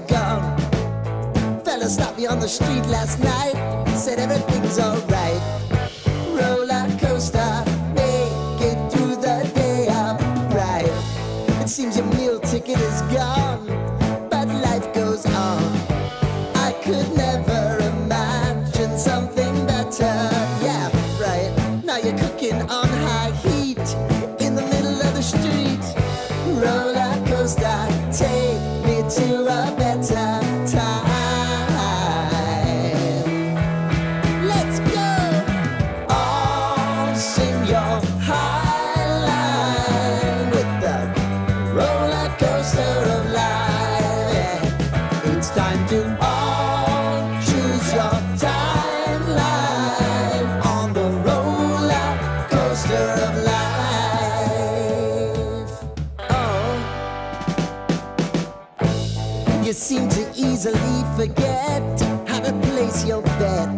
are gone. Fella stopped me on the street last night, said everything's alright. Roller coaster, make it through the day upright. It seems your meal ticket is gone, but life goes on. I could never imagine something better. Yeah, right. Now you're cooking on high heat in the middle of the street. Roller coaster, take me to a better time. Let's go. All sing your high line with the roller coaster of life. Yeah. It's time to all choose your timeline on the roller coaster of life. Oh, you seem to easily forget how to place your bet.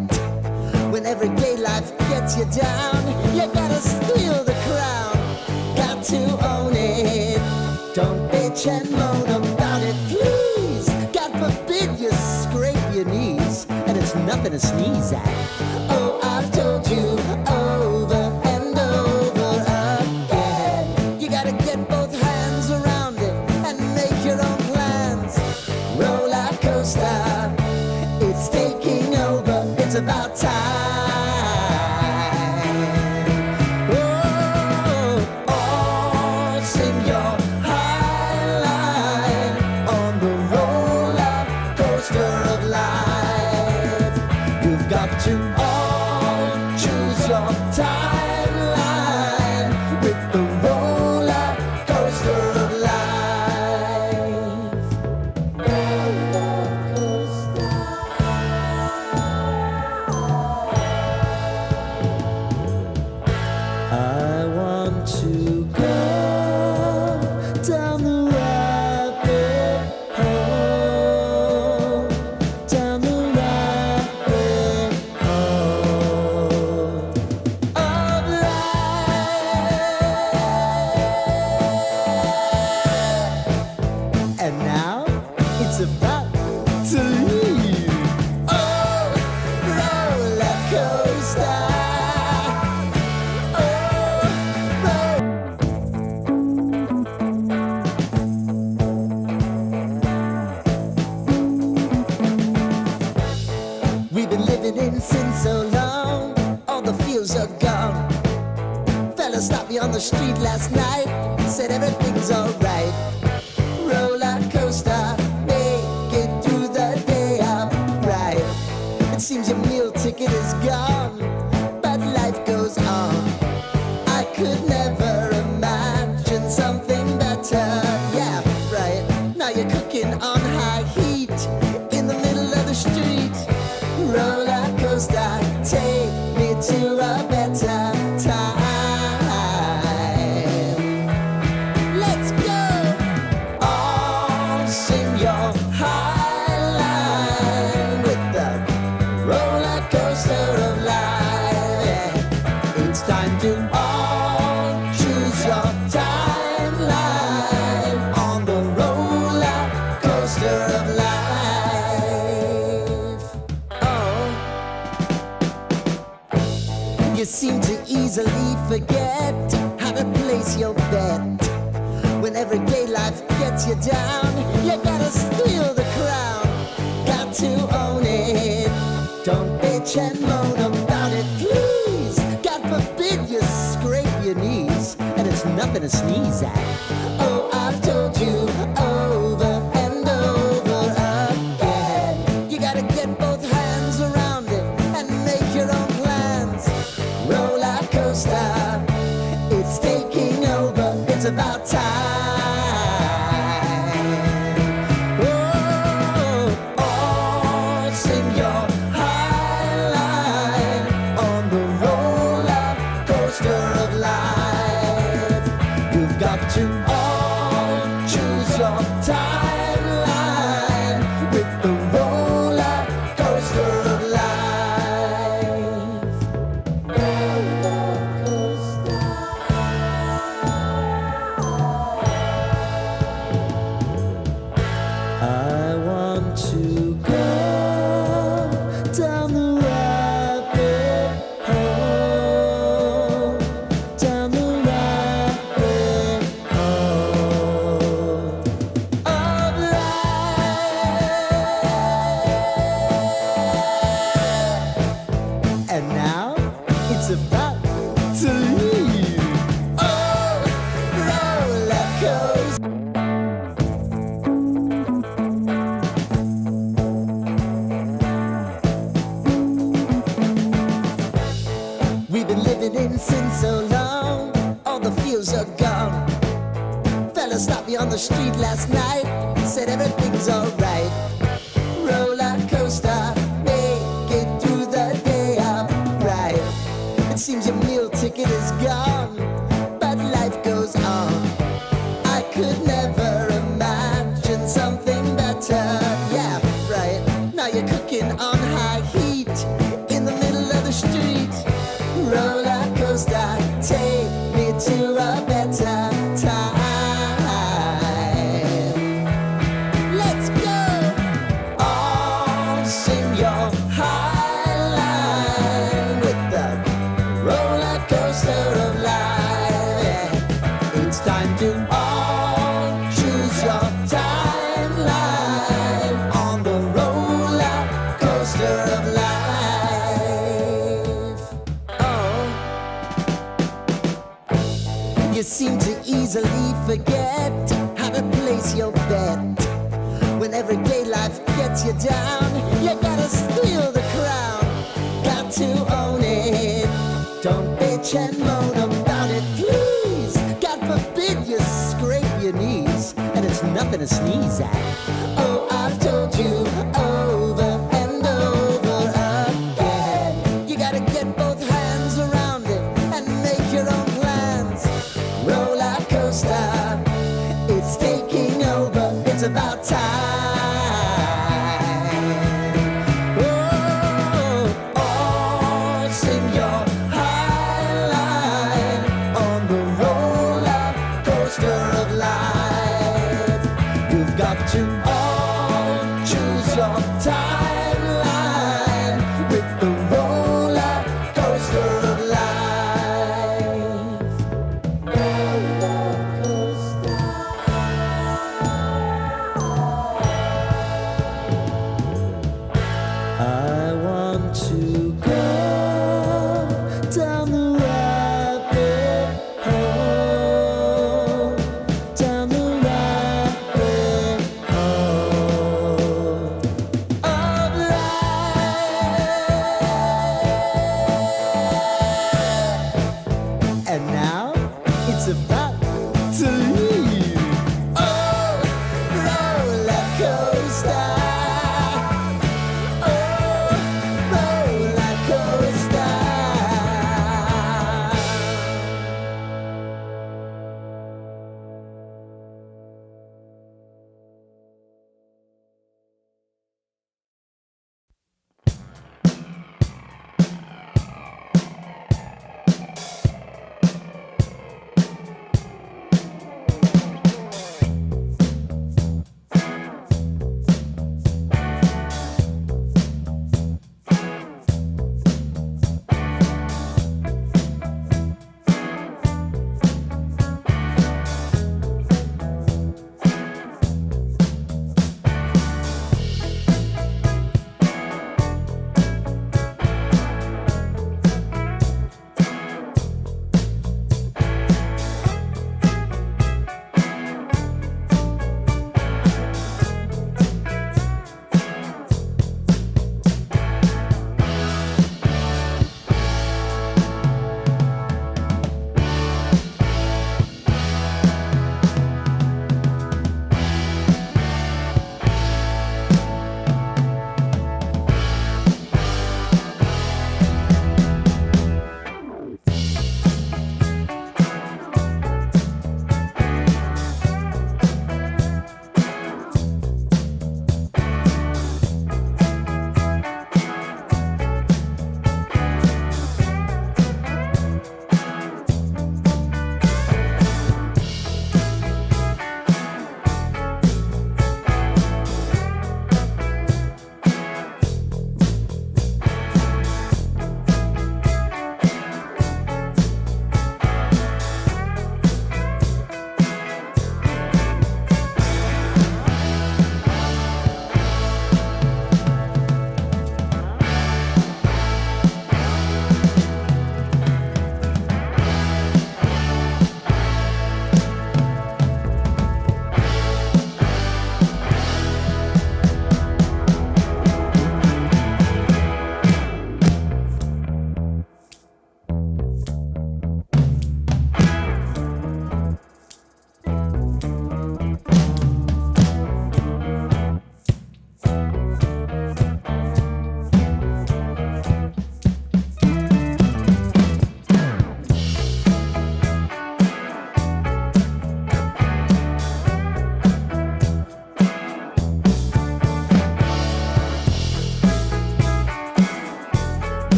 When everyday life gets you down, you gotta steal the crown. Got to own it. Don't bitch and moan about it, please. God forbid you scrape your knees, and it's nothing to sneeze at. Oh, I've told you over and over again. You gotta get both hands around it and make your own plans. Roller coaster, it's taking over. It's about time. Oh, all sing your high line on the roller coaster of life. You've got to all choose your timeline with the roller coaster of life. Roller coaster. I want to go down the rabbit hole, down the rabbit hole of life. And now it's about to leave. Oh, roller coaster. We've been living in sin so long, all the feels are gone. Fella stopped me on the street last night, said everything's alright. Roller coaster, make it through the day upright. It seems your meal ticket is gone, but life goes on. I could never imagine something better. Yeah, right. Now you're cooking on high heat in the middle of the street. Roller coaster, take me to a better time. Let's go. All sing your high line with the roller coaster of life. Yeah. It's time to all choose your timeline on the roller coaster of life. You seem to easily forget how to place your bet. When everyday life gets you down, you gotta steal the crown. Got to own it. Don't bitch and moan about it, please. God forbid you scrape your knees, and it's nothing to sneeze at. Oh, I've told you over and over again. You gotta get both hands around it and make your own plans. Roller coaster, it's taking over. It's about time. Oh, all sing your high line on the roller coaster of life. You've got to I want to go down the rabbit hole, down the rabbit hole of life. And now it's about to leave. Oh, roller coaster. We've been living in sin so long, all the feels are gone. Fella stopped me on the street last night, said everything's alright. Roller coaster, make it through the day upright. It seems your meal ticket is gone, but life goes on. I could never imagine something better. Yeah, right. Now you're cooking on high heat in the middle of the street. Roller coaster, take me to a better time. Let's go! All sing your high line with the roller coaster of life. Yeah. It's time to all choose your timeline on the roller coaster of life. You seem to easily forget how to place your bet. When everyday life gets you down, you gotta steal the crown. Got to own it. Don't bitch and moan about it, please. God forbid you scrape your knees, and it's nothing to sneeze at. Oh, I've told you over and over again. You gotta get both hands around it and make your own plans. Roller coaster, it's taking over, it's about time. Oh, all sing your high line on the roller coaster of life. You've got to all choose your timeline with the roller coaster of life. I want to go down the rabbit hole, down the rabbit hole of life. And now it's about to leave. Oh, roller coaster.